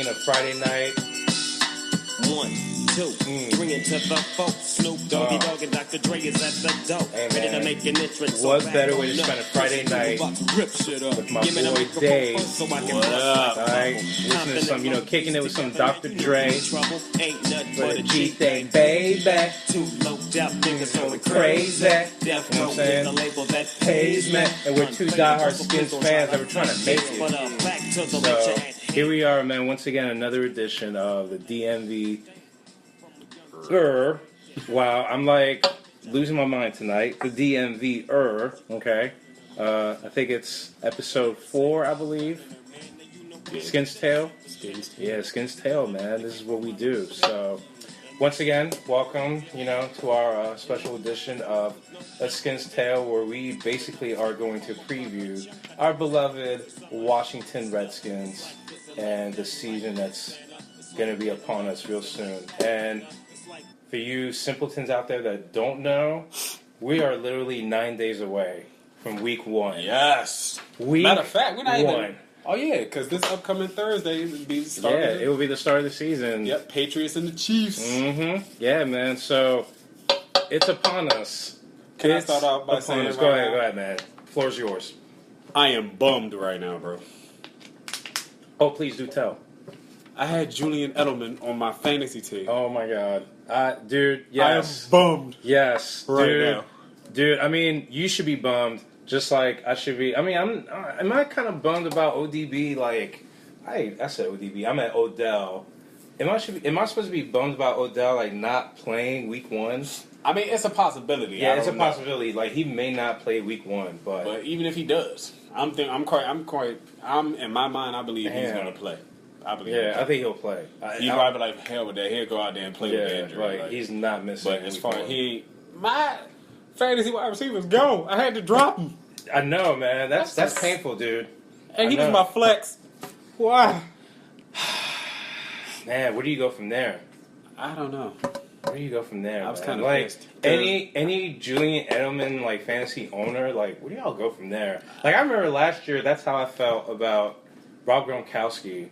being a Friday night. 1, 2, 3 into the folks. Snoop Doggy Dogg and Dr. Dre is at the door. Hey, ready to make an entrance. What better way to spend a Friday night with my boy Dave? What up? Alright, listening to some, kicking it with some Dr. Dre. For the G thing, baby. Two low death niggas going Crazy. Death You know what I'm is saying? the label that Pays, man. And we're two diehard Skins fans that were trying to make it. So, here we are, man. Once again, another edition of the DMV. Wow, I'm like losing my mind tonight. The DMVer, okay? I think it's episode 4, I believe. Yeah. Skin's Tale? Skins. Yeah, Skin's Tale, man. This is what we do. So, once again, welcome, to our special edition of A Skin's Tale, where we basically are going to preview our beloved Washington Redskins and the season that's going to be upon us real soon. And for you simpletons out there that don't know, we are literally 9 days away from week 1. Yes. Matter of fact, we're not even. Oh yeah, because this upcoming Thursday will be the start. Yeah, it will be the start of the season. Yep, Patriots and the Chiefs. Mm-hmm. Yeah, man. So it's upon us. Can I start off by saying go ahead, man. Floor's yours. I am bummed right now, bro. Oh, please do tell. I had Julian Edelman on my fantasy team. Oh my God, dude. Yes, I am bummed. Yes, right dude. now. Dude, I mean, you should be bummed, just like I should be. I mean, am I kind of bummed about ODB? Like, I said ODB. I'm at Odell. Am I supposed to be bummed about Odell like not playing week 1? I mean, it's a possibility. Yeah, it's a possibility. Like he may not play week 1, but even if he does, I'm in my mind. I believe he's going to play. I think he'll play. He'd probably like hell with that. He'll go out there and play with the injury. Like he's not missing. But as far as my fantasy wide receivers go, I had to drop him. I know, man. That's painful, dude. And he was my flex. Why? Man, where do you go from there? I don't know. Where do you go from there? I was kind of like pissed. any Julian Edelman like fantasy owner. Like, where do y'all go from there? Like, I remember last year. That's how I felt about Rob Gronkowski.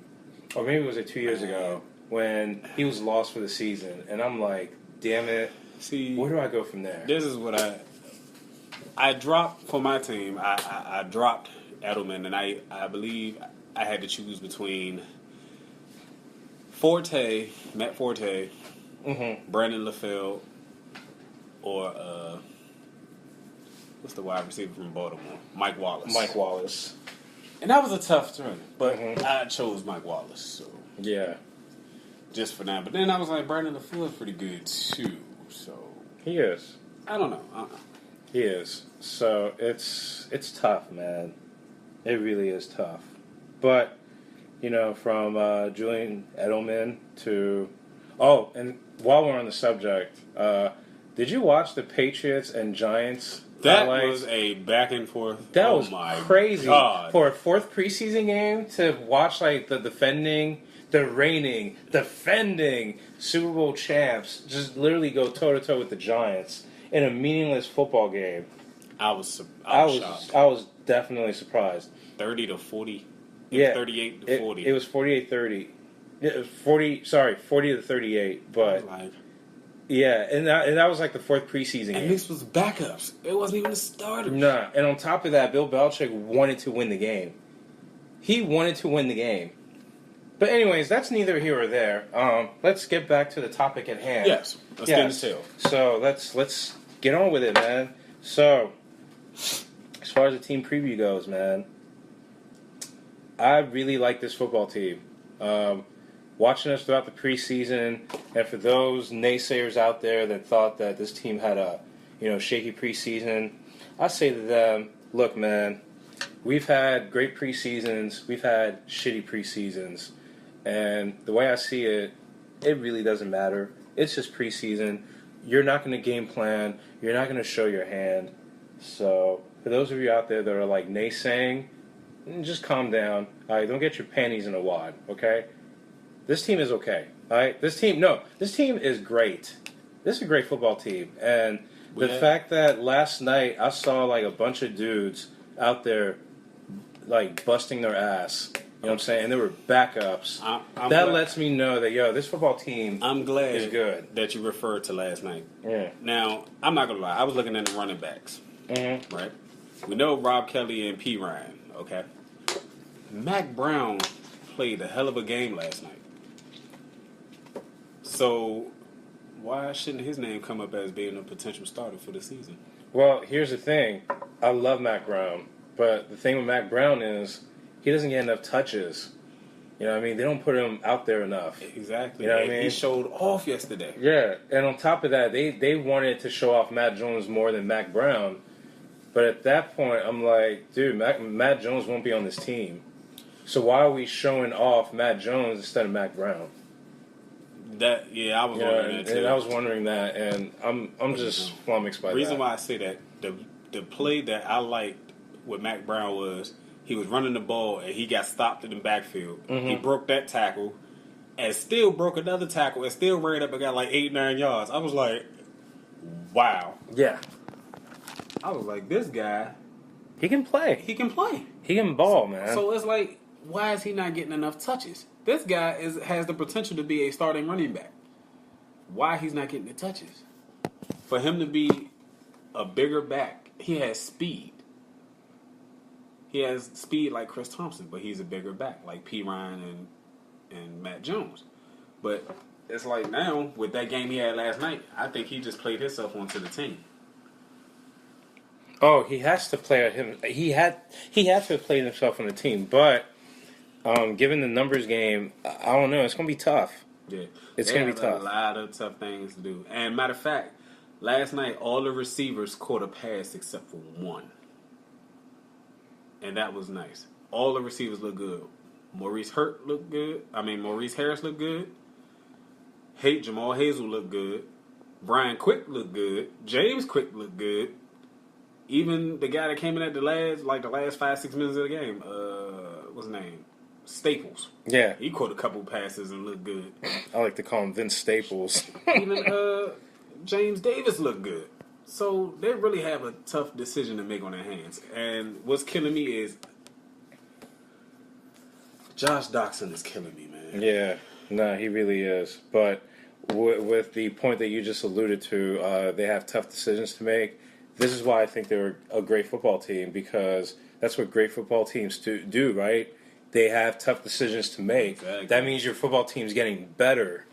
Or maybe it was 2 years ago when he was lost for the season. And I'm like, damn it. See, where do I go from there? This is what I dropped for my team. I dropped Edelman, and I believe I had to choose between Matt Forte, Brandon LaFell, or what's the wide receiver from Baltimore? Mike Wallace. And that was a tough turn, but I chose Mike Wallace. So yeah, just for now. But then I was like, Brandon LaFleur is pretty good too. So he is. I don't know. He is. So it's tough, man. It really is tough. But from Julian Edelman to and while we're on the subject, did you watch the Patriots and Giants? That was a back and forth. That was crazy. God. For a 4th preseason game to watch like the reigning, defending Super Bowl champs just literally go toe to toe with the Giants in a meaningless football game. I was shocked. I was definitely surprised. 30-40. Yeah, 38-40. It was 48-30. It was 40-38. But yeah, and that was like the 4th preseason game. And this was backups. It wasn't even the starters. Nah, and on top of that, Bill Belichick wanted to win the game. He wanted to win the game. But anyways, that's neither here or there. Let's get back to the topic at hand. Yes, let's get into it. So let's get on with it, man. So, as far as the team preview goes, man, I really like this football team. Watching us throughout the preseason, and for those naysayers out there that thought that this team had a, shaky preseason, I say to them, look, man, we've had great preseasons, we've had shitty preseasons, and the way I see it, it really doesn't matter. It's just preseason. You're not going to game plan. You're not going to show your hand. So, for those of you out there that are like naysaying, just calm down. All right, don't get your panties in a wad, okay? This team is okay. All right, this team is great. This is a great football team, and the fact that last night I saw like a bunch of dudes out there like busting their ass You know what I'm saying? And there were backups. I'm that glad- lets me know that, this football team I'm glad is good. that you referred to last night. Yeah. Now, I'm not going to lie. I was looking at the running backs. Mm-hmm. Right? We know Rob Kelly and P. Ryan, okay? Mac Brown played a hell of a game last night. So, why shouldn't his name come up as being a potential starter for the season? Well, here's the thing. I love Mac Brown. But the thing with Mac Brown is he doesn't get enough touches. You know what I mean? They don't put him out there enough. Exactly. You know what I And mean? he showed off yesterday. Yeah, and on top of that, they wanted to show off Matt Jones more than Mac Brown. But at that point, I'm like, dude, Matt Jones won't be on this team. So why are we showing off Matt Jones instead of Mac Brown? I was wondering that too. And I was wondering that, and I'm just flummoxed by The reason that. why I say that, the play that I liked with Mac Brown was he was running the ball and he got stopped in the backfield. Mm-hmm. He broke that tackle and still broke another tackle and still ran up and got like 8-9 yards. I was like, wow. Yeah, I was like, this guy, he can play. he can play. He can ball, man. So it's like, why is he not getting enough touches? This guy has the potential to be a starting running back. Why he's not getting the touches? For him to be a bigger back, he has speed. He has speed like Chris Thompson, but he's a bigger back like P. Ryan and Matt Jones. But it's like now, with that game he had last night, I think he just played himself onto the team. Oh, he has to play at him. He had to have played himself on the team, but given the numbers game, I don't know. It's gonna be tough. Yeah, It's they gonna be have tough. A lot of tough things to do. And matter of fact, last night all the receivers caught a pass except for one, and that was nice. All the receivers look good. Maurice Harris looked good. Jamal Hazel looked good. Brian Quick looked good. James Quick looked good. Even the guy that came in at the last 5-6 minutes of the game, what's his name? Staples. Yeah, He caught a couple passes and looked good. I like to call him Vince Staples. Even James Davis looked good. So they really have a tough decision to make on their hands. And what's killing me is Josh Doxson is killing me, man. Yeah, no, he really is. But with the point that you just alluded to, they have tough decisions to make. This is why I think they're a great football team, because that's what great football teams do, right? They have tough decisions to make. Exactly. That means your football team's getting better.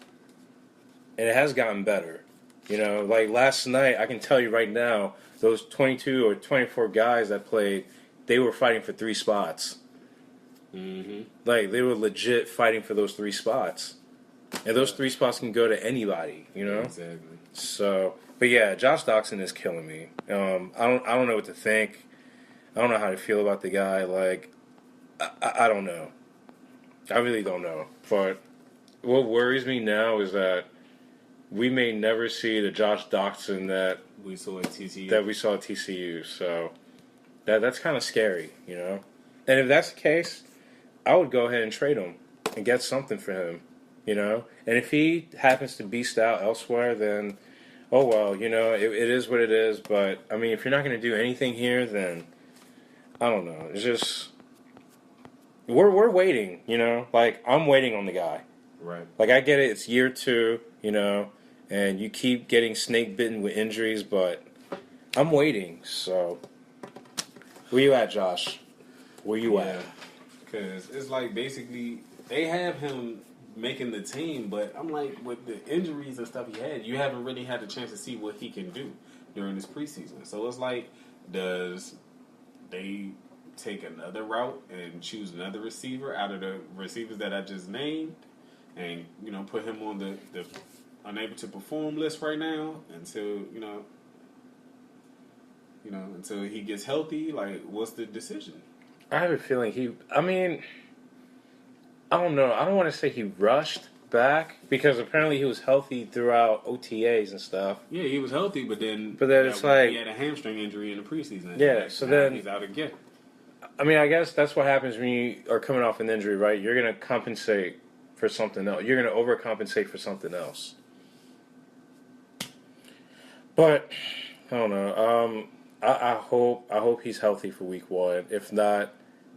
And it has gotten better. You know, like last night, I can tell you right now, those 22 or 24 guys that played, they were fighting for 3 spots. Mm-hmm. Like, they were legit fighting for those 3 spots. And those 3 spots can go to anybody, you know? Exactly. So, but yeah, Josh Doxson is killing me. I don't know what to think. I don't know how to feel about the guy. Like, I don't know. I really don't know. But what worries me now is that we may never see the Josh Doxson that We saw at TCU. So that's kind of scary, you know? And if that's the case, I would go ahead and trade him and get something for him, you know? And if he happens to beast out elsewhere, then, oh well, you know, it is what it is. But, I mean, if you're not going to do anything here, then, I don't know. It's just, we're waiting, you know? Like, I'm waiting on the guy. Right. Like, I get it, it's year 2, you know, and you keep getting snake bitten with injuries, but I'm waiting, so. Where you at, Josh? Where you at? Because it's like basically they have him making the team, but I'm like, with the injuries and stuff he had, you haven't really had the chance to see what he can do during this preseason. So it's like, does they take another route and choose another receiver out of the receivers that I just named, and you know, put him on the unable to perform list right now until until he gets healthy? Like, what's the decision? I have a feeling I don't know. I don't want to say he rushed back, because apparently he was healthy throughout OTAs and stuff. Yeah, he was healthy, but then it's like, he had a hamstring injury in the preseason. Yeah, so now then he's out again. I mean, I guess that's what happens when you are coming off an injury, right? You're going to compensate for something else. You're going to overcompensate for something else. But I don't know. I hope he's healthy for week 1. If not,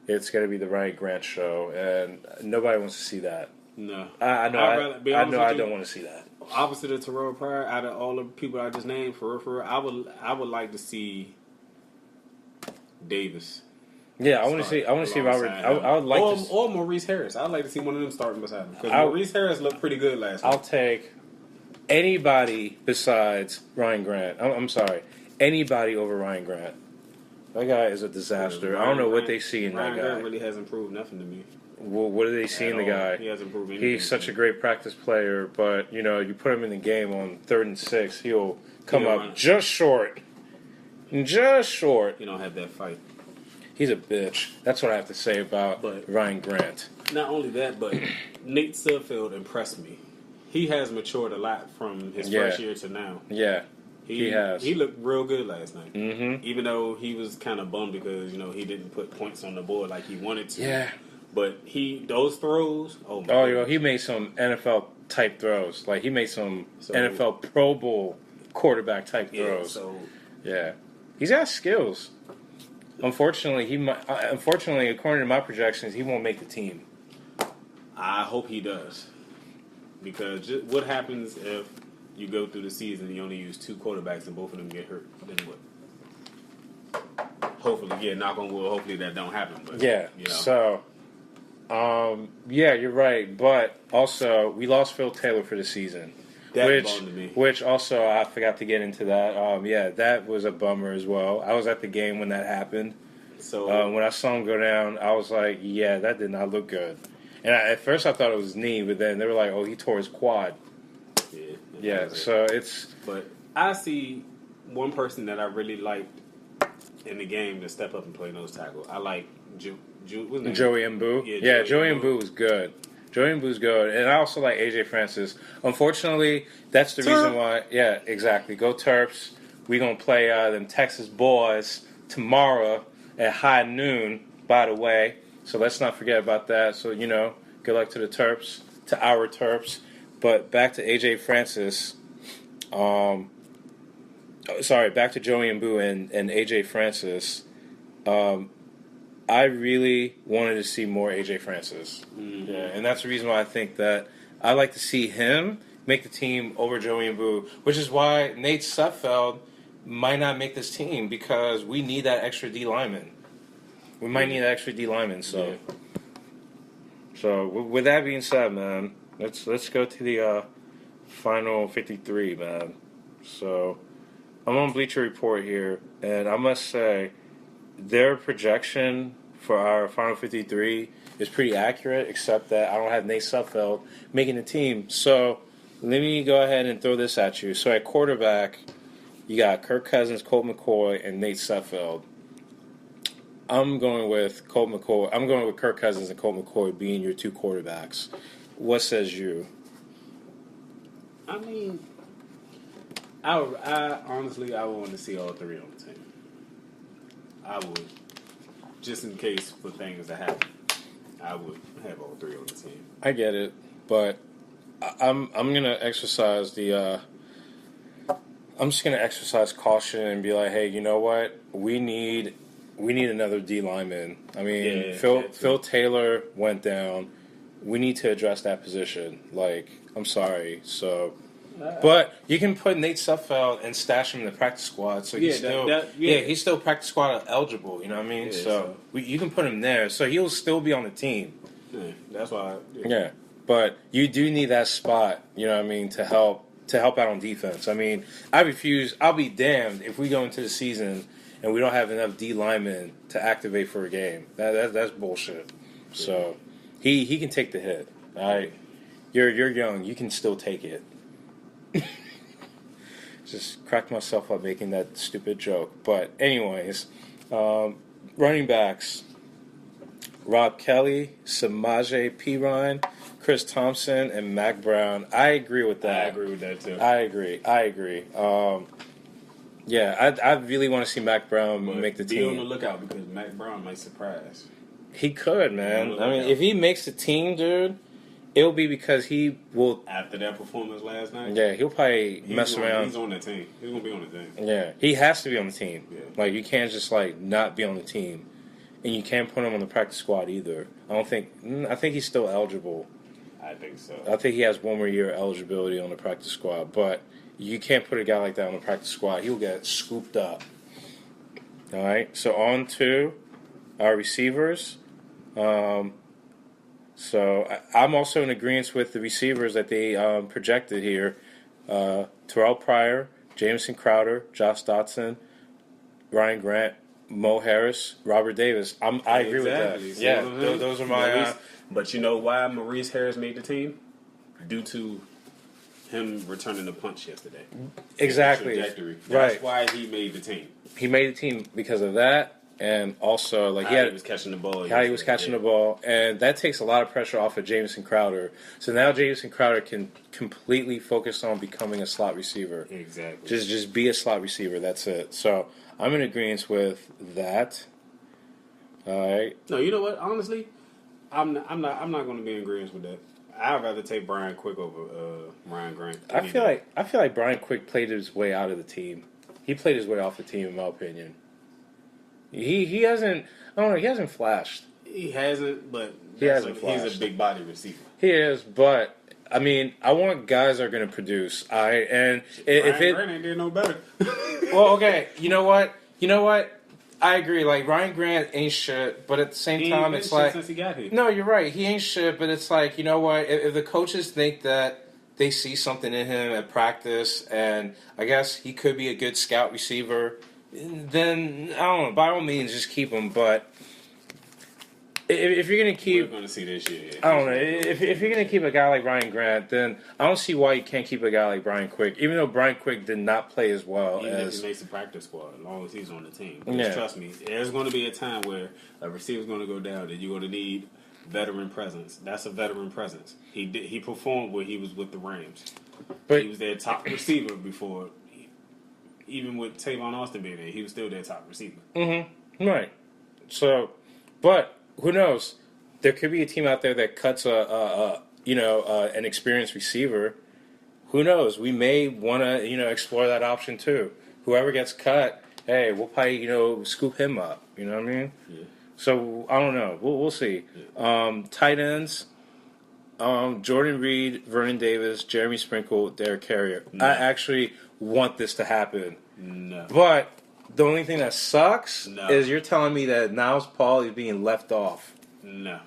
it's going to be the Ryan Grant show, and nobody wants to see that. No. I know. I don't want to see that. Opposite of Terrell Pryor, out of all the people I just named, for real, I would like to see Davis. Yeah, I want to see Robert. I would like or Maurice Harris. I'd like to see one of them starting beside him because Maurice Harris looked pretty good last night. I'll take anybody besides Ryan Grant. I'm sorry, anybody over Ryan Grant. That guy is a disaster. I don't know what they see in that guy. Ryan Grant really hasn't proved nothing to me. Well, what do they see in the guy? He hasn't proved anything. He's such a great practice player, but you put him in the game on 3rd and 6, he'll come up just short. Just short. He don't have that fight. He's a bitch. That's what I have to say about Ryan Grant. Not only that, but Nate Sudfeld impressed me. He has matured a lot from his first year to now. Yeah, he has. He looked real good last night. Mm-hmm. Even though he was kind of bummed because he didn't put points on the board like he wanted to. Yeah. But those throws, he made some NFL type throws. Like he made some NFL Pro Bowl quarterback type throws. Yeah, he's got skills. Unfortunately, according to my projections, he won't make the team. I hope he does, because what happens if you go through the season and you only use 2 quarterbacks and both of them get hurt? Then what? Hopefully, knock on wood. Hopefully that don't happen. But, So. You're right, but also we lost Phil Taylor for the season, which also I forgot to get into that. That was a bummer as well. I was at the game when that happened, so when I saw him go down, I was like, yeah, that did not look good. And at first I thought it was his knee, but then they were like, oh, he tore his quad. Yeah. So it's. But I see one person that I really liked in the game to step up and play nose tackle. I like Joey Mbu. Yeah, Joey Mbu was good. Joey Mbu's good. And I also like AJ Francis. Unfortunately, that's the reason why. Yeah, exactly. Go Terps. We're going to play them Texas boys tomorrow at high noon, by the way. So let's not forget about that. So, good luck to the Terps, to our Terps. But back to AJ Francis. Back to Joey Mbu and AJ Francis. I really wanted to see more AJ Francis. Mm-hmm. Yeah, and that's the reason why I think that I like to see him make the team over Joey Mbu, which is why Nate Sudfeld might not make this team, because we need that extra D lineman. We might need that extra D lineman. So, with that being said, man, let's go to the final 53, man. So I'm on Bleacher Report here, and I must say their projection for our final 53 is pretty accurate, except that I don't have Nate Sudfeld making the team. So let me go ahead and throw this at you. So at quarterback, you got Kirk Cousins, Colt McCoy, and Nate Sudfeld. I'm going with Colt McCoy. I'm going with Kirk Cousins and Colt McCoy being your 2 quarterbacks. What says you? I mean, I honestly, I would want to see all 3 on the team. I would, just in case for things to happen. I would have all 3 on the team. I get it, but I'm gonna exercise I'm just gonna exercise caution and be like, hey, you know what? We need another D lineman. I mean, Phil Taylor went down. We need to address that position. Like, I'm sorry, so. But you can put Nate Sudfeld and stash him in the practice squad, so he's still practice squad eligible. You know what I mean? You can put him there, so he'll still be on the team. Yeah, that's why. But you do need that spot. You know what I mean, to help out on defense. I mean, I'll be damned if we go into the season and we don't have enough D linemen to activate for a game. That's bullshit. So he can take the hit. All right, you're young. You can still take it. Just cracked myself up making that stupid joke. But anyways, running backs: Rob Kelly, Samaje Perine, Chris Thompson, and Mac Brown. I agree with that. I agree with that too. I agree. I really want to see Mac Brown make the team. Be on the lookout, because Mac Brown might surprise. He could, man. I mean, if he makes the team, dude, it'll be because he will. After that performance last night? Yeah, he'll probably mess around. He's on the team. He's going to be on the team. Yeah, he has to be on the team. Yeah. Like, you can't just, not be on the team. and you can't put him on the practice squad either. I think he's still eligible. I think so. I think he has one more year of eligibility on the practice squad, but you can't put a guy like that on the practice squad. He'll get scooped up. All right, so on to our receivers. So I'm also in agreement with the receivers that they projected here. Terrell Pryor, Jamison Crowder, Josh Dotson, Ryan Grant, Mo Harris, Robert Davis. I agree with that. See Yeah, what I'm saying? those are my... but you know why Maurice Harris made the team? Due to him returning the punch yesterday. Exactly. Trajectory. Right. That's why he made the team. He made the team because of that, and also he was catching the ball. How he was catching the ball, and that takes a lot of pressure off of Jamison Crowder. So now Jamison Crowder can completely focus on becoming a slot receiver. Exactly. Just be a slot receiver. That's it. So I'm in agreement with that. All right. No, you know what? Honestly, I'm not going to be in agreement with that. I'd rather take Brian Quick over Ryan Grant. I feel like Brian Quick played his way out of the team. He played his way off the team, in my opinion. He hasn't. I don't know. He hasn't flashed. He hasn't, but He hasn't he's flashed. a big body receiver. He is, but I mean, I want guys that are going to produce. Ryan Grant ain't did no better. Well, okay. You know what? I agree. Like, Ryan Grant ain't shit, but at the same time, it's like... since he got here. No, you're right. He ain't shit, but it's like, you know what? If the coaches think that they see something in him at practice, and I guess he could be a good scout receiver, then, I don't know, by all means, just keep him. But if you're going to keep... We're going to see this year. I don't know. If you're going to keep a guy like Ryan Grant, then I don't see why you can't keep a guy like Brian Quick, even though Brian Quick did not play as well Even as... if he makes the practice squad, as long as he's on the team. Yeah. Just trust me, there's going to be a time where a receiver's going to go down and you're going to need veteran presence. That's a veteran presence. He performed where he was with the Rams. But He was their top receiver before. Even with Tavon Austin being there, he was still their top receiver. Mm-hmm. Right. So, but who knows? There could be a team out there that cuts an experienced receiver. Who knows? We may want to explore that option too. Whoever gets cut, hey, we'll probably scoop him up. You know what I mean? Yeah. So I don't know. We'll see. Yeah. Tight ends. Jordan Reed, Vernon Davis, Jeremy Sprinkle, Derek Carrier. No. I actually want this to happen. No. But the only thing that sucks No. is you're telling me that Niles Paul is being left off. No.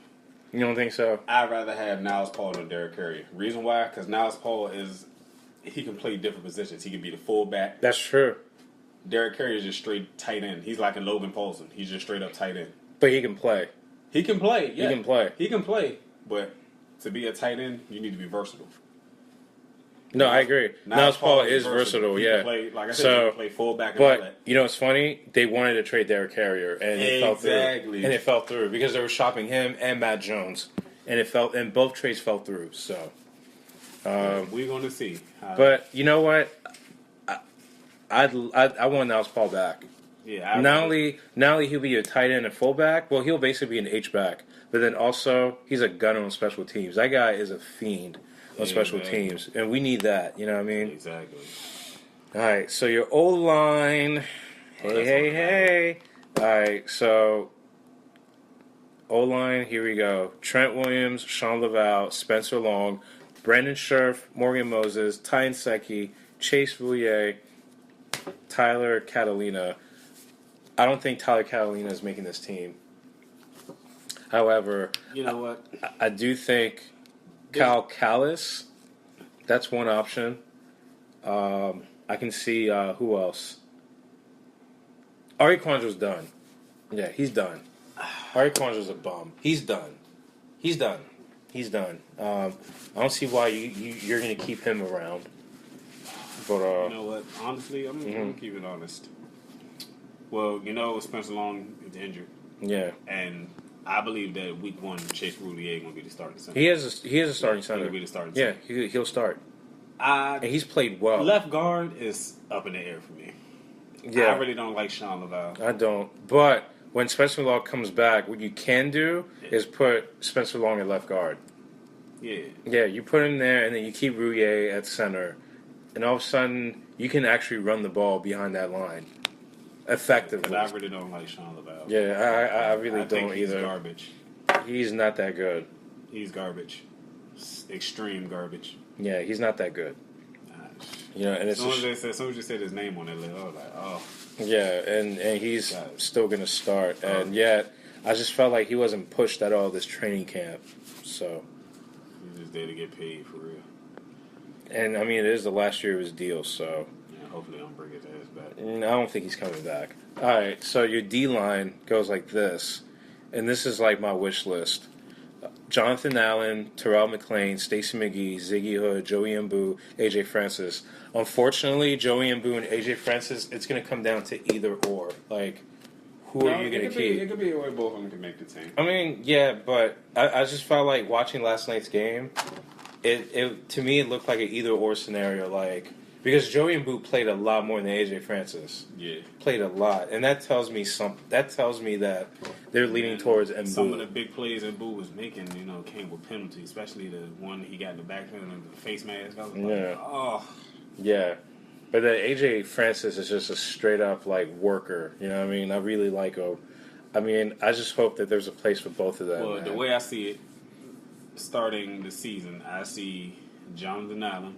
You don't think so? I'd rather have Niles Paul than Derek Carrier. Reason why? Because Niles Paul he can play different positions. He can be the fullback. That's true. Derek Carrier is just straight tight end. He's like a Logan Paulson. He's just straight up tight end. But he can play. He can play. Yeah. He can play. He can play. But to be a tight end, you need to be versatile. No, I agree. Niles Paul is versatile, He yeah. can play, like I said, So, he can play fullback and all But that. you know what's funny? They wanted to trade Derek Carrier, and it fell through. Exactly. And it fell through because they were shopping him and Matt Jones, and both trades fell through. So, We're going to see. but you know what? I want Niles Paul back. Yeah, Not only he'll be a tight end and fullback, well, he'll basically be an H-back. But then also, he's a gunner on special teams. That guy is a fiend on special teams. And we need that, you know what I mean? Exactly. All right, so your O-line. Hey. All right, so O-line, here we go. Trent Williams, Sean Laval, Spencer Long, Brandon Scherf, Morgan Moses, Ty Nsekhe, Chase Roulier, Tyler Catalina. I don't think Tyler Catalina is making this team. However, You know what? I do think Kyle Callis, that's one option. I can see who else. Ari Quandra's done. Yeah, he's done. Ari Quandra's a bum. He's done. I don't see why you're going to keep him around. But You know what? Honestly, I'm going to keep it honest. Well, Spencer Long is injured. yeah, And I believe that week one, Chase Roulier going to be the starting center. he has a starting center. He'll be the starting Yeah, center. he'll start. And he's played well. Left guard is up in the air for me. Yeah, I really don't like Sean Laval. I don't. But when Spencer Long comes back, what you can do is put Spencer Long at left guard. Yeah. Yeah, you put him there, and then you keep Roulier at center. And all of a sudden, you can actually run the ball behind that line. effectively. But I really don't like Sean LaBelle. Yeah, I really I don't think he's either. garbage. He's not that good. He's garbage. Extreme garbage. Yeah, he's not that good. You know, and As soon as you said his name on it, I was like, oh. Yeah, and he's still going to start. Oh. And yet, I just felt like he wasn't pushed at all this training camp. So, He's just there to get paid for real. and I mean, it is the last year of his deal, so Yeah, hopefully, I don't bring his ass back. I don't think he's coming back. All right, so your D line goes like this, and this is like my wish list: Jonathan Allen, Terrell McClain, Stacey McGee, Ziggy Hood, Joey Mbu, AJ Francis. Unfortunately, Joey Mbu and AJ Francis, it's going to come down to either or. Like, who are you going to keep? It could be a way both of them can make the team. I mean, yeah, but I just felt like watching last night's game. It to me it looked like an either or scenario. Like, because Joey Mbu played a lot more than AJ Francis. Yeah. Played a lot, and that tells me that they're leaning towards Mbu. Some of the big plays Mbu was making, came with penalties, especially the one he got in the backfield and the face mask. I was like, Yeah. oh. Yeah, but the AJ Francis is just a straight up like worker. You know what I mean? I really like him. I mean, I just hope that there's a place for both of them. Well, man. the way I see it, starting the season, I see Jonathan Allen,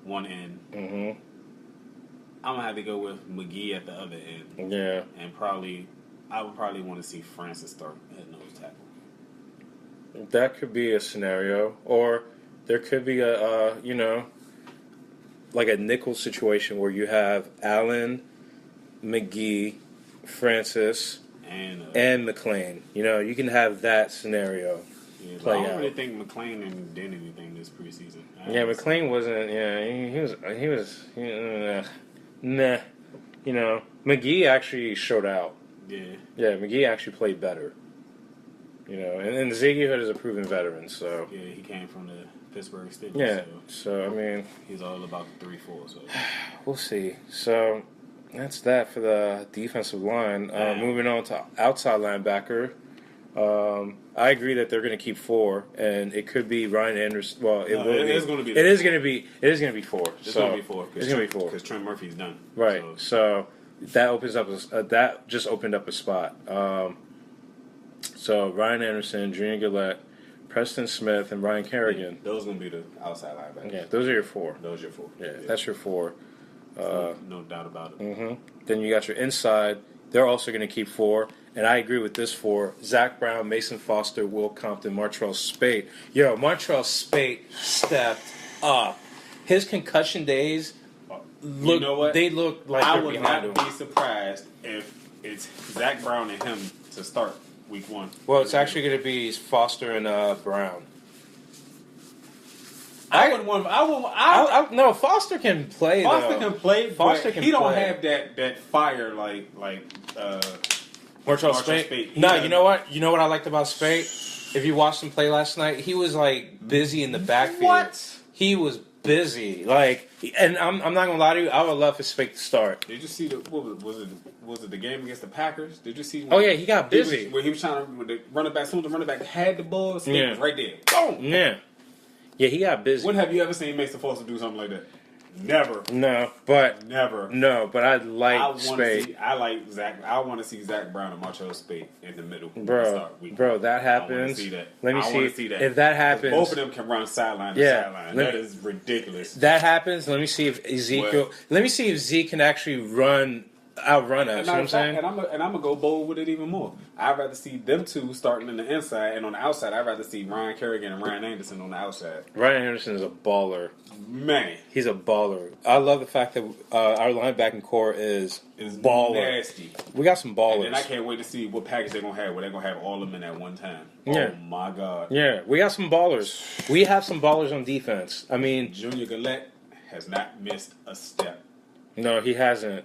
one end. Mm-hmm. I'm gonna have to go with McGee at the other end. Yeah. And I would probably want to see Francis start at nose tackle. That could be a scenario, or there could be a like a nickel situation where you have Allen, McGee, Francis, and McClain. You know, you can have that scenario play I don't out. really think McClain did anything this preseason. Yeah, McClain wasn't. Yeah, he was. Nah. You know, McGee actually showed out. Yeah. Yeah, McGee actually played better. You know, and Ziggy Hood is a proven veteran, so. Yeah, he came from the Pittsburgh Steelers. Yeah, so I mean. He's all about the 3-4, so. We'll see. So, that's that for the defensive line. Moving on to outside linebacker. I agree that they're going to keep 4, and it could be Ryan Anderson. Well, it is going to be 4. It's going to be 4. It's going to be 4. It's going to be 4 because Trent Murphy's done. Right. So that opens up. That just opened up a spot. So Ryan Anderson, Junior Gillette, Preston Smith, and Ryan Kerrigan. Yeah, those are going to be the outside linebackers. Yeah, those are your 4. Those are your 4. Yeah, that's your 4. No doubt about it. Mm-hmm. Then you got your inside. They're also going to keep 4. And I agree with this 4. Zach Brown, Mason Foster, Will Compton, Martrell Spate. Yo, Martrell Spate stepped up. His concussion days look. You know what? They look like I they're would behind not him. be surprised if it's Zach Brown and him to start week 1. Well, it's actually going to be Foster and Brown. No, Foster can play. Foster can play. Foster can he don't play. have that fire like Martrell Spate. Spate. No, you know what? You know what I liked about Spate? If you watched him play last night, he was like busy in the backfield. What? He was busy. Like, and I'm not gonna lie to you. I would love for Spate to start. Did you see was it the game against the Packers? Did you see? Oh yeah, he got busy. When he was trying to, when the running back, soon as the running back had the ball, Spate was right there. Boom. Yeah, he got busy. When have you ever seen Mason Foster do something like that? Never. No, but I like Spate. I like Zach. I want to see Zach Brown and Martrell Spate in the middle. Bro, that happens. See that. Let me see that. If that happens, both of them can run sideline to sideline. That is ridiculous. That happens. Let me see if Ezekiel. Let me see if Zeke can actually outrun us. You know what I'm saying? And I'm gonna go bold with it even more. I'd rather see them two starting in the inside, and on the outside, I'd rather see Ryan Kerrigan and Ryan Anderson on the outside. Ryan Anderson is a baller. Man, he's a baller. I love the fact that our linebacking core is baller. Nasty. We got some ballers. And I can't wait to see what package they're gonna have. Where they're gonna have all of them in at one time. Yeah. Oh my God. Yeah, we got some ballers. We have some ballers on defense. I mean, Junior Gillette has not missed a step. No, he hasn't.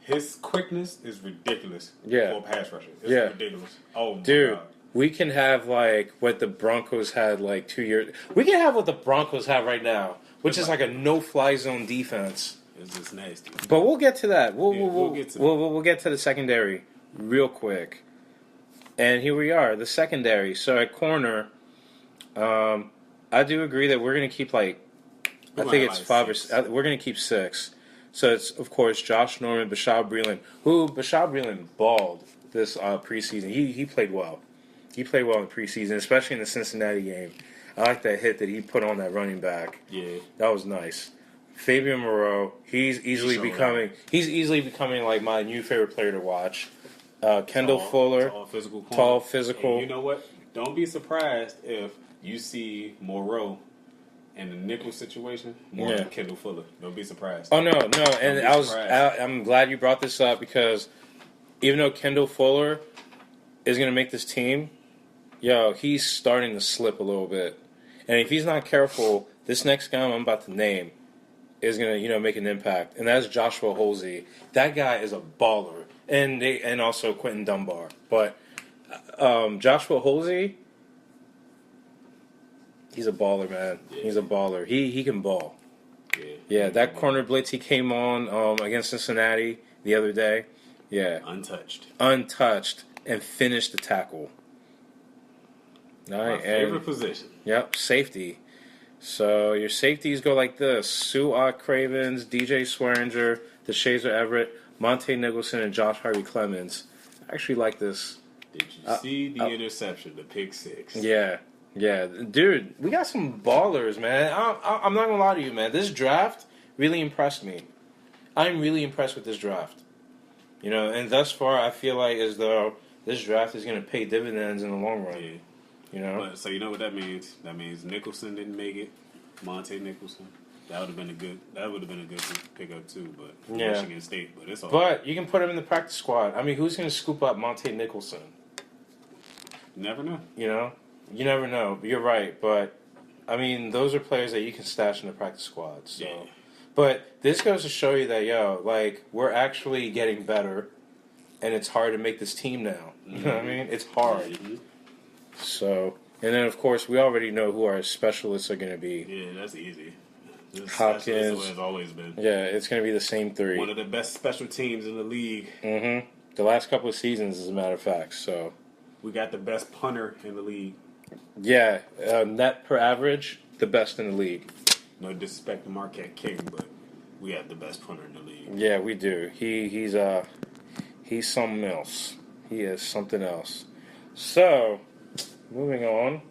His quickness is ridiculous. Yeah. For a pass rusher. It's ridiculous. Oh my Dude, God. we can have like what the Broncos had like 2 years. We can have what the Broncos have right now, which is like a no-fly zone defense. It's just nasty. But we'll get to that. We'll get to that. We'll get to the secondary real quick. And here we are, the secondary. So at corner, I do agree that we're going to keep like, I think it's 5 or 6. We're going to keep 6. So it's, of course, Josh Norman, Bashaud Breeland, who Bashaud Breeland balled this preseason. He played well. He played well in preseason, especially in the Cincinnati game. I like that hit that he put on that running back. Yeah. That was nice. Fabian Moreau, he's easily becoming like my new favorite player to watch. Kendall Fuller, tall, physical. And you know what? Don't be surprised if you see Moreau in the nickel situation more than Kendall Fuller. Don't be surprised. Oh no, and I'm glad you brought this up because even though Kendall Fuller is going to make this team, he's starting to slip a little bit, and if he's not careful, this next guy I'm about to name is going to make an impact, and that's Joshua Holsey. That guy is a baller, and also Quentin Dunbar, but Joshua Holsey. He's a baller, man. Yeah. He's a baller. He can ball. Yeah, that corner blitz he came on against Cincinnati the other day. Yeah. Untouched, and finished the tackle. All right, my favorite position. Yep, safety. So your safeties go like this. Suat Cravens, DJ Swearinger, DeShazer Everett, Monte Nicholson, and Josh Harvey Clemens. I actually like this. Did you see the interception, the pick six? Yeah, dude, we got some ballers, man. I'm not gonna lie to you, man. This draft really impressed me. I'm really impressed with this draft. And thus far, I feel like as though this draft is gonna pay dividends in the long run. Yeah. But, so you know what that means? That means Nicholson didn't make it. Monte Nicholson. That would have been a good pickup too. But Michigan State. But it's all. But you can put him in the practice squad. I mean, who's gonna scoop up Monte Nicholson? You never know. You never know. You're right, but I mean, those are players that you can stash in the practice squad. So. Yeah. But this goes to show you that we're actually getting better, and it's hard to make this team now. You know what I mean? It's hard. Mm-hmm. So, and then of course we already know who our specialists are going to be. Yeah, that's easy. Hopkins. That's the way it's always been. Yeah, it's going to be the same three. One of the best special teams in the league. Mm-hmm. The last couple of seasons, as a matter of fact. So we got the best punter in the league. Yeah, net per average, the best in the league. No disrespect to Marquette King, but we have the best punter in the league. Yeah, we do. He's something else. He is something else. So, moving on.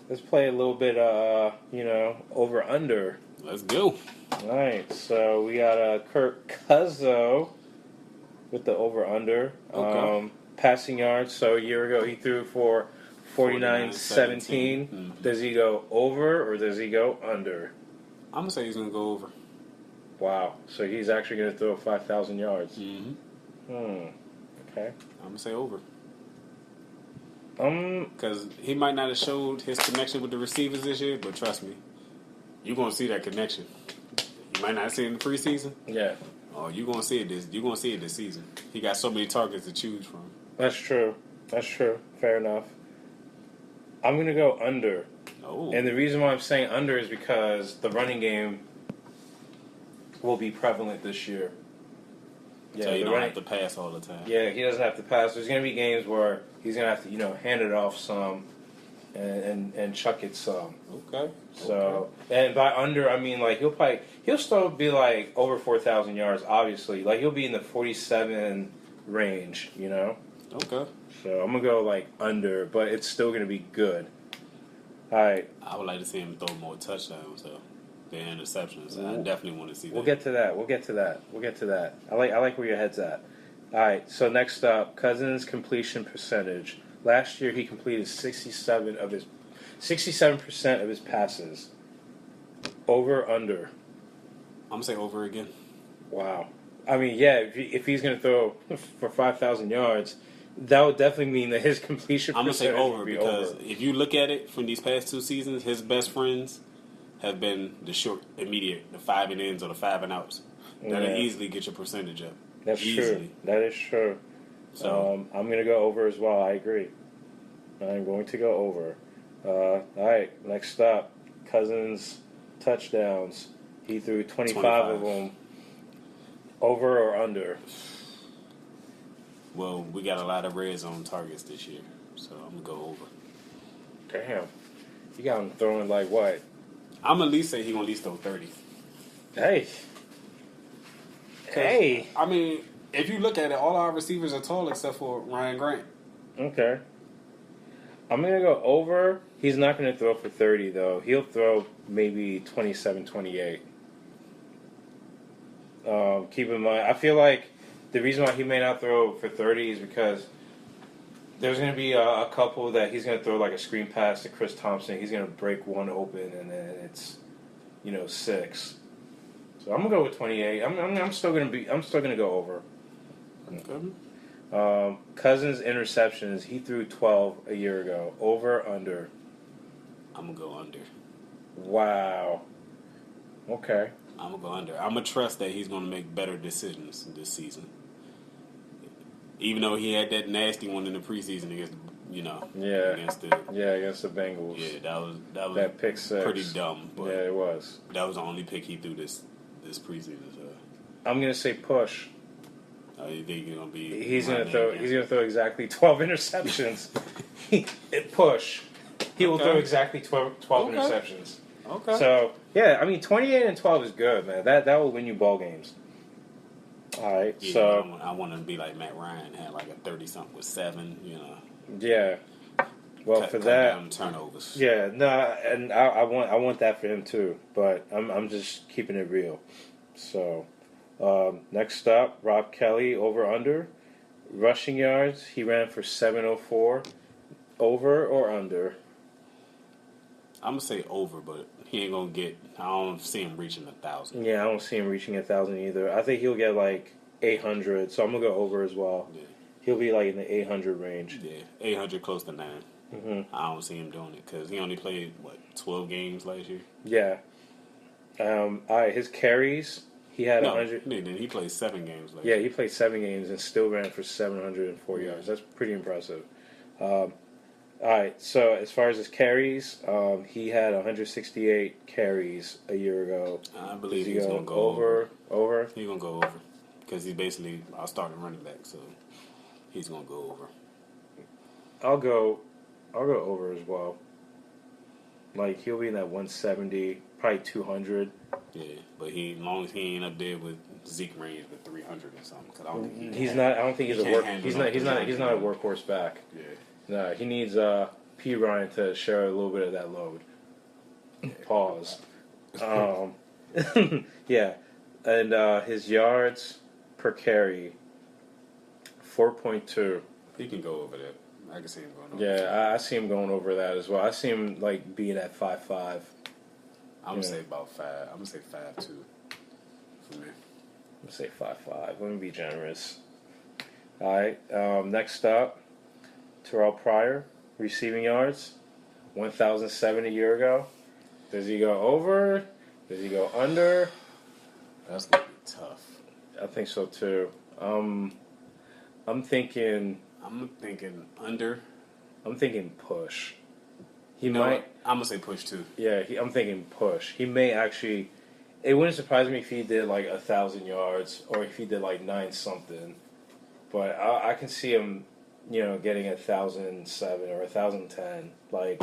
Let's play a little bit, over under. Let's go. All right. So we got Kirk Cuzzo with the over under. Okay. Passing yards. So a year ago he threw for 49-17. Mm-hmm. Does he go over or does he go under? I'm going to say he's going to go over. Wow. So he's actually going to throw 5,000 yards. Mm-hmm. Okay. I'm going to say over. Because he might not have showed his connection with the receivers this year, but trust me, you're going to see that connection. You might not see it in the preseason. Yeah. Oh, you're going to see it this season. He got so many targets to choose from. That's true. Fair enough. I'm going to go under. Oh. And the reason why I'm saying under is because the running game will be prevalent this year. Yeah, so you don't have to pass all the time. Yeah, he doesn't have to pass. There's going to be games where he's going to have to, hand it off some and chuck it some. Okay. So, and by under, I mean, like, he'll still be, like, over 4,000 yards, obviously. Like, he'll be in the 47 range, Okay. So, I'm going to go, like, under, but it's still going to be good. All right. I would like to see him throw more touchdowns, though. The interceptions. I definitely want to see that. We'll get to that. I like where your head's at. All right, so next up, Cousins' completion percentage. Last year he completed 67% of his passes. Over or under? I'm gonna say over again. Wow. I mean, yeah, if he's gonna throw for 5,000 yards, that would definitely mean that his completion percentage would be over. I'm gonna say over because if you look at it from these past 2 seasons, his best friends have been the short, immediate, the 5 and ins or the 5 and outs. That'll easily get your percentage up. That's true. That is true. So I'm going to go over as well. I agree. I'm going to go over. All right, next up, Cousins touchdowns. He threw 25 of them. Over or under? Well, we got a lot of red zone targets this year, so I'm going to go over. Damn. You got him throwing like what? I'm at least say he going to at least throw 30. Hey. Hey. I mean, if you look at it, all our receivers are tall except for Ryan Grant. Okay. I'm going to go over. He's not going to throw for 30, though. He'll throw maybe 27, 28. Keep in mind, I feel like the reason why he may not throw for 30 is because there's going to be a couple that he's going to throw like a screen pass to Chris Thompson. He's going to break one open, and then it's 6. So I'm gonna go with 28. I'm still gonna go over. Okay. Cousins interceptions. He threw 12 a year ago. Over, under. I'm gonna go under. Wow. Okay. I'm gonna go under. I'm gonna trust that he's gonna make better decisions this season. Even though he had that nasty one in the preseason against, against the Bengals. Yeah, that was that pick six. Pretty dumb. But yeah, it was. That was the only pick he threw this preseason. So. I'm gonna say push. You think he's gonna be? He's gonna throw exactly 12 interceptions. Push. He will throw exactly 12 interceptions. Okay. So yeah, I mean 28 and 12 is good, man. That will win you ball games. All right, yeah, so I want him to be like Matt Ryan, had like a 30-something with 7. Yeah. Well, cut for that, down turnovers. Yeah, no, and I want that for him too. But I'm just keeping it real. So next up, Rob Kelly, over under rushing yards. He ran for 704. Over or under? I'm gonna say over, but he ain't gonna get. I don't see him reaching 1,000. Yeah, I don't see him reaching 1,000 either. I think he'll get like 800. So I'm gonna go over as well. Yeah. He'll be like in the 800 range. Yeah, 800 close to 9. Mm-hmm. I don't see him doing it because he only played 12 games last year. Yeah. All right, his carries. He had 100. He played 7 games last Yeah, year. he played 7 games and still ran for 704 yards. That's pretty impressive. All right, so as far as his carries, he had 168 carries a year ago. I believe he's going to go over. Over? He's going to go over because he's basically our starting running back, so he's going to go over. I'll go over as well. Like, he'll be in that 170, probably 200. Yeah, but as long as he ain't up there with Zeke range with 300 or something, because I don't think he's not a workhorse back. Yeah. No, he needs P. Ryan to share a little bit of that load. Pause. Yeah, and his yards per carry, 4.2. He can go over that. I can see him going over. Yeah, I see him going over that as well. I see him like being at 5.5. I'm gonna say about 5. I'm gonna say 5.2 for me. I'm gonna say 5.5. Let me be generous. All right. Next up, Terrell Pryor, receiving yards, 1,007 a year ago. Does he go over? Does he go under? That's gonna be tough. I think so too. I'm thinking under. I'm thinking push. He I'm might. gonna say push too. Yeah, I'm thinking push. He may actually. It wouldn't surprise me if he did like 1,000 yards or if he did like 9 something. But I can see him, getting 1,007 or 1,010. Like,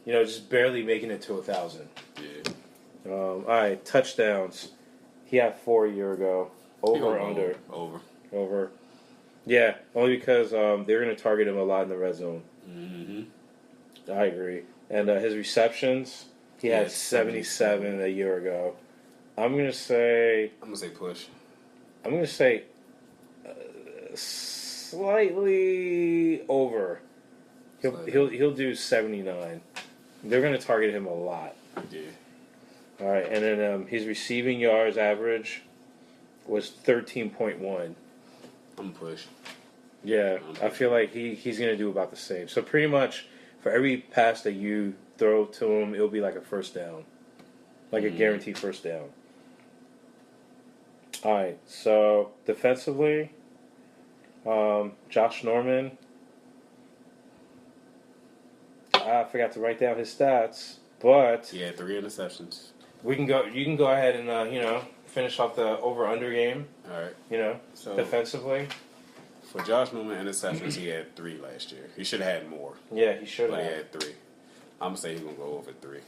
just barely making it to 1,000. Yeah. All right, touchdowns. He had 4 a year ago. Over or under? Over. Yeah, only because they're going to target him a lot in the red zone. Mm-hmm. I agree. And his receptions, he had 77 a year ago. I'm going to say push. I'm going to say slightly over. He'll do 79. They're going to target him a lot. Yeah. All right, and then his receiving yards average was 13.1. I'm push. Yeah, I feel like he's going to do about the same. So pretty much for every pass that you throw to him, it'll be like a first down. Like a guaranteed first down. All right, so defensively, Josh Norman. I forgot to write down his stats, but yeah, 3 interceptions. we can go. You can go ahead and finish off the over/under game. All right. So defensively. For Josh Norman interceptions, he had 3 last year. He should have had more. Yeah, he should have. But he had 3. I'm gonna say he's gonna go over 3.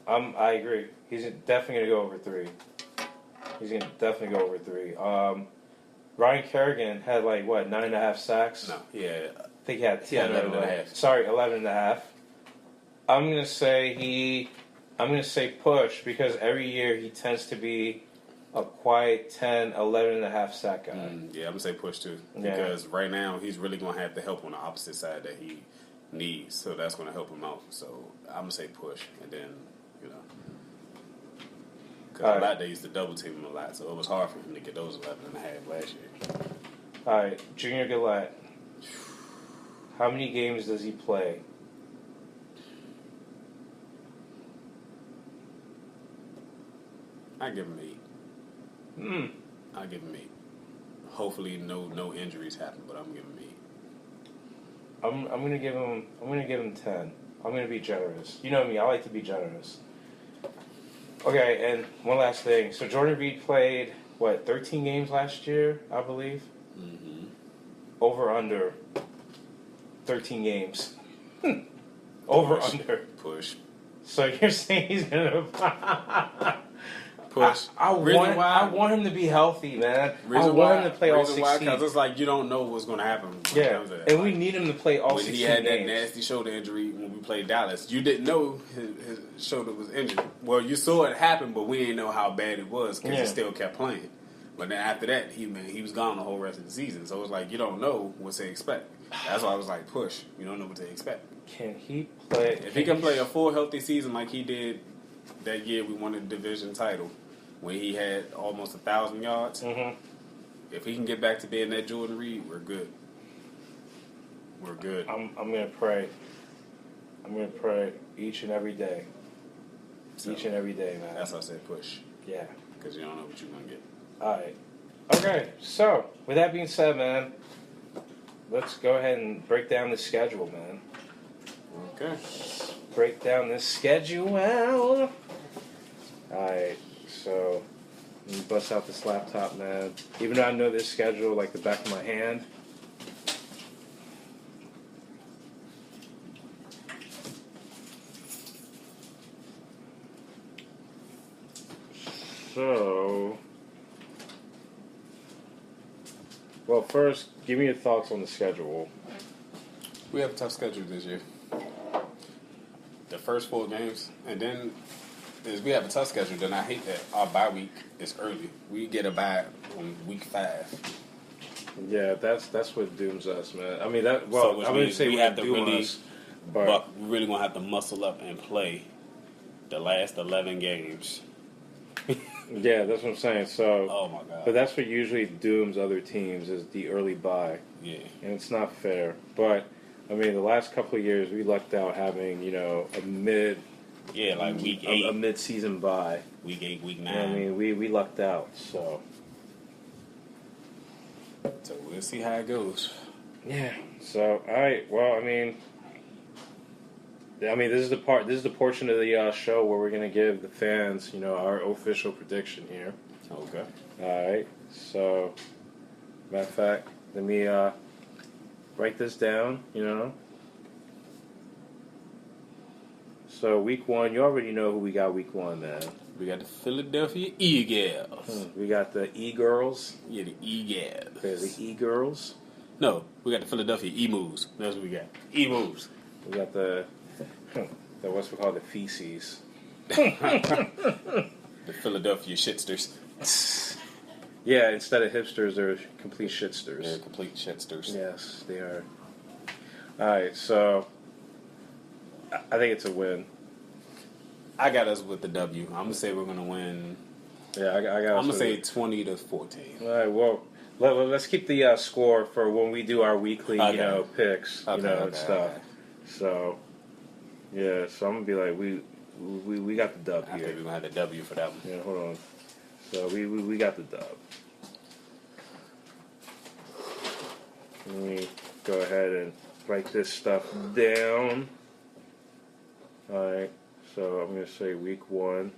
I agree. He's definitely gonna go over 3. He's going to definitely go over 3. Ryan Kerrigan had 9.5 sacks? No, yeah. I think he had 10 11 or and a half. Sorry, 11.5. I'm gonna say push because every year he tends to be a quiet 10, 11.5 sack guy. Yeah, I'm gonna say push too Yeah. because right now he's really gonna have the help on the opposite side that he needs, so that's gonna help him out. So I'm gonna say push, and then because All a right. lot they used to double team him a lot, so it was hard for him to get those 11.5 last year. All right, Junior Gillette. How many games does he play? I give him 8. I give him 8. Hopefully, no injuries happen, but I'm giving him 8. I'm gonna give him 10. I'm gonna be generous. You know me, I like to be generous. Okay, and one last thing. So Jordan Reed played 13 games last year, I believe. Mm-hmm. Over under 13 games. Over under. Push. So you're saying he's gonna Push. I want him to be healthy, man. I want him to play all 16. Because it's like you don't know what's going to happen. Yeah, and we need him to play all when 16 he had games. that nasty shoulder injury when we played Dallas, you didn't know his shoulder was injured. Well, you saw it happen, but we didn't know how bad it was because he still kept playing. But then after that, he was gone the whole rest of the season. So it's like you don't know what to expect. That's why I was like, push. You don't know what to expect. Can he play? If he can play a full healthy season like he did that year we won the division title, when he had almost 1,000 yards, if he can get back to being that Jordan Reed, we're good. We're good. I'm gonna pray. I'm gonna pray each and every day. Each and every day, man. That's why I said push. Yeah. Because you don't know what you're going to get. All right. Okay. So with that being said, man, let's go ahead and break down the schedule, man. Okay. Break down the schedule. All right. So let me bust out this laptop, man. Even though I know this schedule like the back of my hand. So, well, first, give me your thoughts on the schedule. We have a tough schedule this year. The first 4 games, and then we have a tough schedule. Then I hate that our bye week is early. We get a bye on week 5. Yeah, that's what dooms us, man. I mean that. So Well, which I wouldn't means say we we have to doom really, us, but we're really gonna have to muscle up and play the last 11 games. yeah, that's what I'm saying. So, Oh my god! but that's what usually dooms other teams is the early bye, Yeah, and it's not fair. But I mean, the last couple of years we lucked out having a mid, like week a 8, mid-season bye. week 8, week 9. You know what I mean, we lucked out. So we'll see how it goes. yeah. So all right. Well, I mean, this is the part. This is the portion of the show where we're gonna give the fans, our official prediction here. Okay. All right. So, matter of fact, let me write this down. So week 1, you already know who we got. Week 1, man. We got the Philadelphia Eagles. We got the E-Girls. Yeah, the Eagles. Okay, the E-Girls. No, we got the Philadelphia Emus. That's what we got. Emus. We got the what's we call the feces. The Philadelphia Shitsters. Yeah, instead of hipsters, they're complete shitsters. They're complete shitsters. Yes, they are. All right, so I think it's a win. I got us with the W. I'm gonna say we're gonna win. Yeah, I got. I'm gonna say 20-14. All right, well, let's keep the score for when we do our weekly, Okay. picks, Okay, and stuff. okay. So, yeah, so I'm gonna be like, we got the dub I here. think we're gonna have the W for that one. Yeah, hold on. So we got the dub. Let me go ahead and write this stuff down. All right. So I'm gonna say week 1.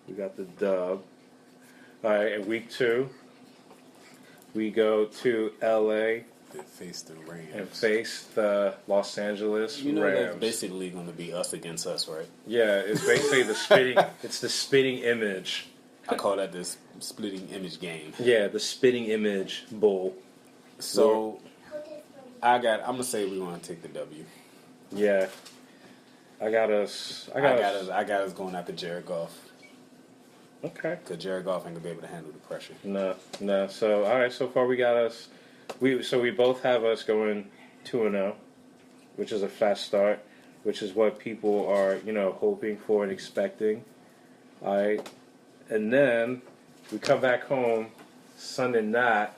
We got the dub. All right, and week 2, we go to LA They face the Rams. and face the Los Angeles You know Rams. that's basically gonna be us against us, right? Yeah, it's basically the spitting. It's the spitting image I call that this splitting image game. Yeah, the spitting image bowl. So I'm gonna say we want to take the W. Yeah. I got us going after Jared Goff. Okay. Because Jared Goff ain't gonna be able to handle the pressure. No. So all right, so far we got us. We both have us going 2-0, which is a fast start, which is what people are hoping for and expecting. All right, and then we come back home Sunday night,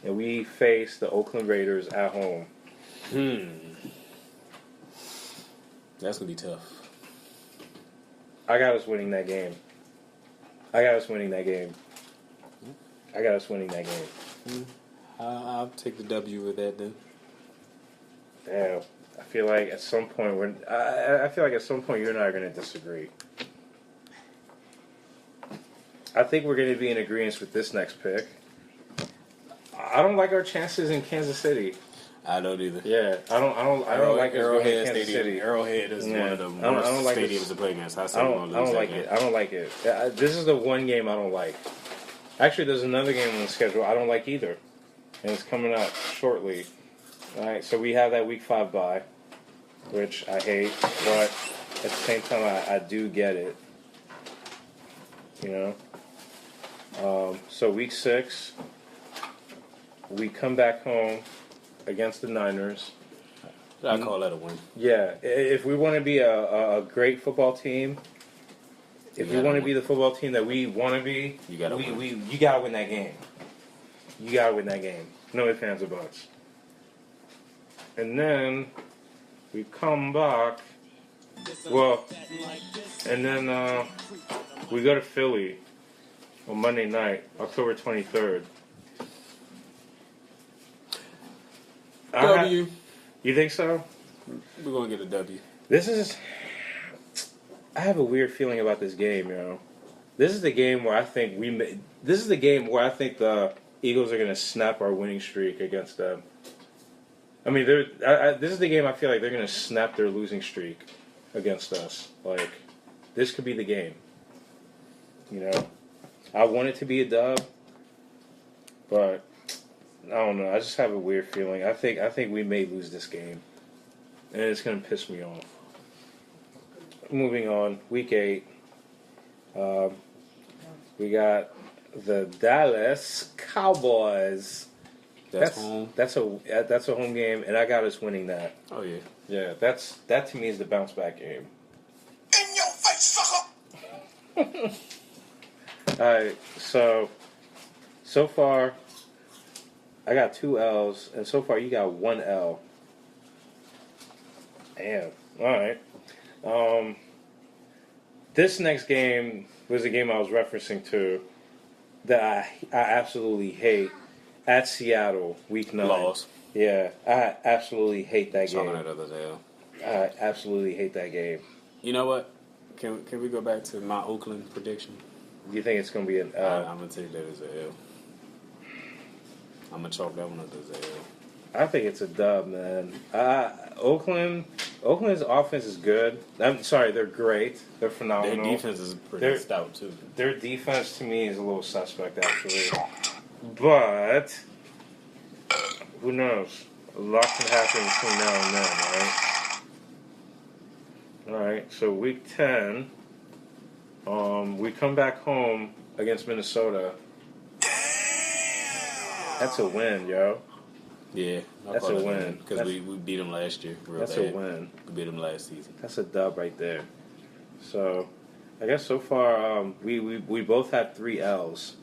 and we face the Oakland Raiders at home. That's gonna be tough. I got us winning that game. I'll take the W with that then. Damn, I feel like at some point you and I are going to disagree. I think we're going to be in agreement with this next pick. I don't like our chances in Kansas City. I don't either. Yeah, I don't like Arrowhead Kansas Stadium. City. Arrowhead is one of the worst stadiums to play against. I don't like it. I don't like it. This is the one game I don't like. Actually, there's another game on the schedule I don't like either, and it's coming up shortly. All right, so we have that Week 5 bye, which I hate, but at the same time, I do get it. So Week 6, we come back home against the Niners. I call that a win. Yeah, if we want to be a great football team, if we want to be the football team that we want to be, you gotta win. You gotta win that game. You gotta win that game. No ifs, ands, or buts. And then we come back. Well, and then we go to Philly on Monday night, October 23rd. W. You think so? We're gonna get a W. I have a weird feeling about this game, This is the game where I think the Eagles are gonna snap our winning streak against them. I mean, this is the game I feel like they're gonna snap their losing streak against us. Like, this could be the game. I want it to be a dub, but I don't know. I just have a weird feeling. I think we may lose this game, and it's gonna piss me off. Moving on, Week 8. We got the Dallas Cowboys. That's home. That's a home game, and I got us winning that. Oh yeah. Yeah, that to me is the bounce back game. In your face, sucker! Alright, so far I got 2 L's, and so far you got 1 L. Damn. Alright. This next game was a game I was referencing to that I absolutely hate. At Seattle, Week 9. Loss. Yeah, I absolutely hate that game. That other day. I absolutely hate that game. You know what? Can we go back to my Oakland prediction? Do you think it's going to be an L? I'm going to take that as an L. I'm going to chalk that one up as an L. I think it's a dub, man. Oakland's offense is good. I'm sorry, they're great. They're phenomenal. Their defense is pretty stout, too. Their defense, to me, is a little suspect, actually. But who knows? A lot can happen between now and then, right? All right. So Week 10, we come back home against Minnesota. That's a win, yo. Yeah, that's a win because we beat them last year. That's bad. A win. We beat them last season. That's a dub right there. So, I guess so far we both have 3 L's.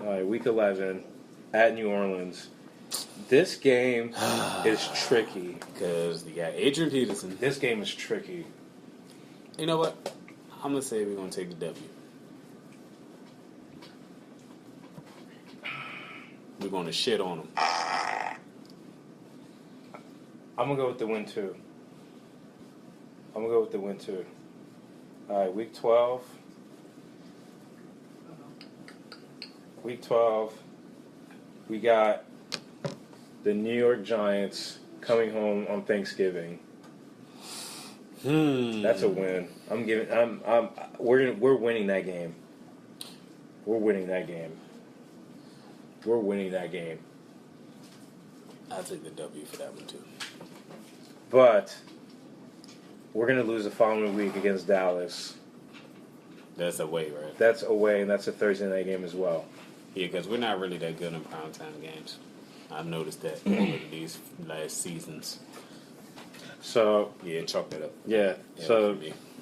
All right, Week 11 at New Orleans. This game is tricky because you got Adrian Peterson. This game is tricky. You know what? I'm gonna say we're gonna take the W. We're gonna shit on them. I'm gonna go with the win too. All right, Week 12. We got the New York Giants coming home on Thanksgiving. That's a win. We're winning that game. We're winning that game. We're winning that game. I'll take the W for that one, too. But we're going to lose the following week against Dallas. That's away, right? That's away, and that's a Thursday night game as well. Yeah, because we're not really that good in primetime games. I've noticed that over these last seasons. So, Yeah, chalk that up. yeah. So,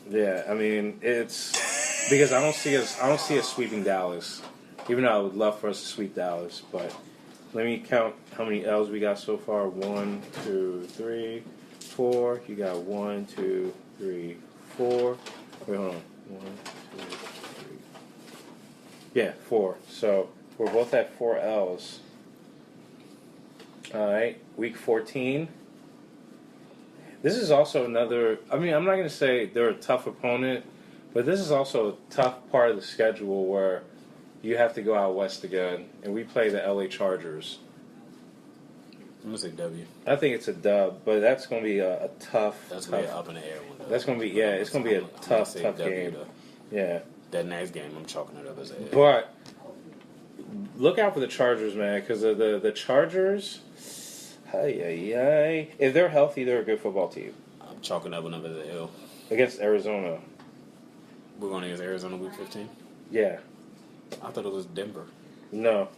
yeah, I mean, it's because I don't see us sweeping Dallas. Even though I would love for us to sweep Dallas, but let me count how many L's we got so far. 1, 2, 3, 4. You got 1, 2, 3, 4. Wait, hold on. 1, 2, 3. Yeah, 4. So we're both at 4 L's. All right, week 14. This is also another. I mean, I'm not going to say they're a tough opponent, but this is also a tough part of the schedule where you have to go out west again, and we play the LA Chargers. I'm gonna say W. I think it's a dub, but that's going to be a tough. That's gonna be an up in the air one. Though. That's going to be it's going to be a tough game. Though. Yeah. That next game, I'm chalking it up as a. But look out for the Chargers, man, because the Chargers. If they're healthy, they're a good football team. I'm chalking up another as a L. Against Arizona. We're going against Arizona week 15. Yeah. I thought it was Denver. No.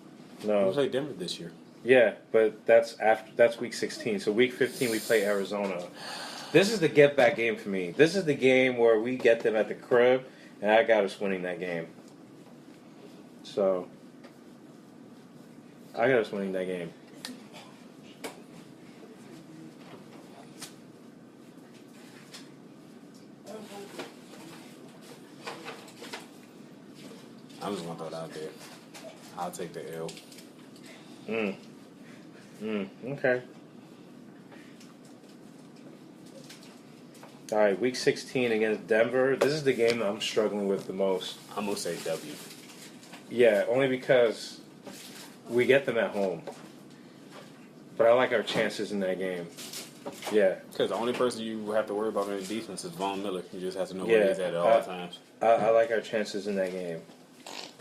We played Denver this year. Yeah, but that's week 16. So week 15 we play Arizona. This is the get back game for me. This is the game where we get them at the crib, and I got us winning that game. So I got us winning that game. I'm just gonna throw it out there. I'll take the L. Okay. All right, week 16 against Denver. This is the game that I'm struggling with the most. I'm gonna say W. Yeah, only because we get them at home. But I like our chances in that game. Yeah. Because the only person you have to worry about in the defense is Von Miller. You just have to know where he's at all times. I like our chances in that game.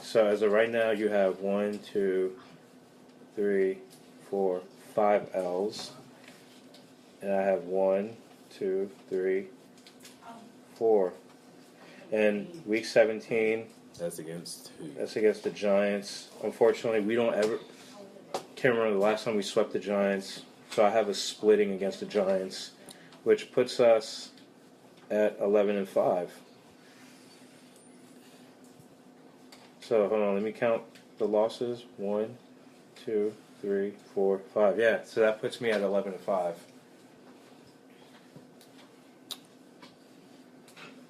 So as of right now, you have 1, 2, 3, 4, 5 L's. And I have 1, 2, 3, 4. And week 17. That's against who? That's against the Giants. Unfortunately, we don't ever. Can't remember the last time we swept the Giants. So I have a splitting against the Giants, which puts us at 11-5. So hold on, let me count the losses. 1, 2, 3, 4, 5. Yeah, so that puts me at 11-5.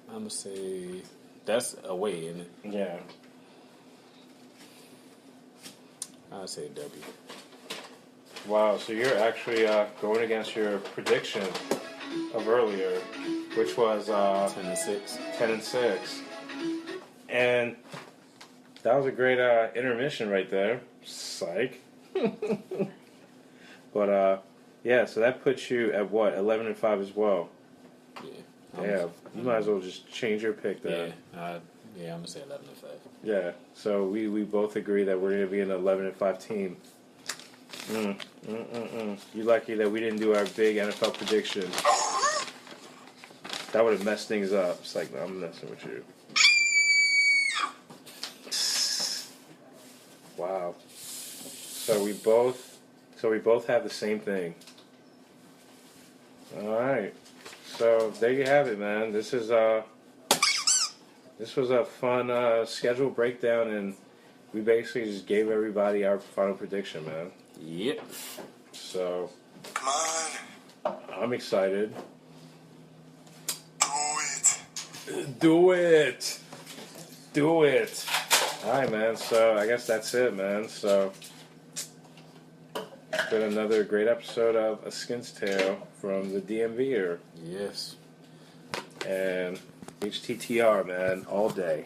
I'm gonna say that's away, isn't it? Yeah. I'll say W. Wow, so you're actually going against your prediction of earlier, which was 10-6. 10-6. And that was a great intermission right there. Psych. But yeah, so that puts you at what? 11-5 as well. Yeah. Yeah, you might as well just change your pick there. I'm gonna say 11-5. Yeah, so we both agree that we're going to be an 11-5 team. You lucky that we didn't do our big NFL prediction. That would have messed things up. It's like, no, I'm messing with you. Wow. So we both have the same thing. All right. So there you have it, man. This was a fun schedule breakdown, and we basically just gave everybody our final prediction, man. Yep. So Come on. I'm excited. Do it. Do it. All right, man. So I guess that's it, man. So it's been another great episode of A Skin's Tale from the DMVer. Yes. And HTTR, man, all day.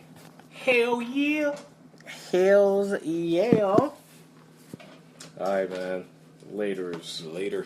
Hell yeah. Hells yeah. All right, man. Laters. Later.